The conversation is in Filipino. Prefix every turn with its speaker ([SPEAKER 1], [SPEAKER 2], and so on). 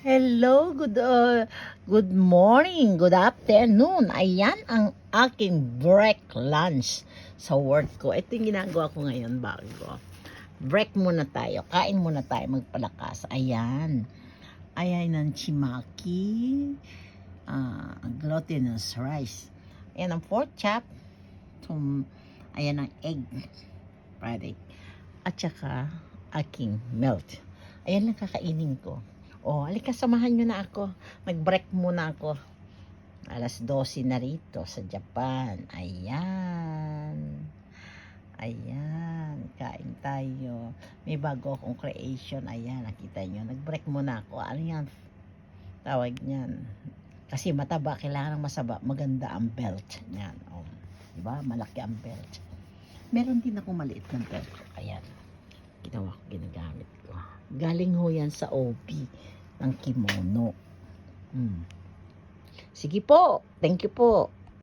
[SPEAKER 1] Hello, good morning, good afternoon. Ayan ang aking break lunch sa work ko. Ito yung ginagawa ko ngayon bago. Break muna tayo, kain muna tayo, magpalakas. Ayan. Ayan ang chimaki, glutinous rice. Ayan ang pork chop. Ayan ang egg, fried egg. At saka aking milk. Ayan lang kakainin ko. Oh, halika, samahan nyo na ako. Mag-break muna ako. Alas 12 na rito sa Japan. Ayan. Ayan. Kain tayo. May bago akong creation. Ayan, nakita nyo. Nag-break muna ako. Ano yan? Tawag niyan. Kasi mataba. Kailangan masaba. Maganda ang belt. Yan. Oh. Diba? Malaki ang belt. Meron din ako maliit ng belt. Ayan. Ginawa ko, ginagamit ko. Galing ho yan sa OP ng kimono. Sige po. Thank you po.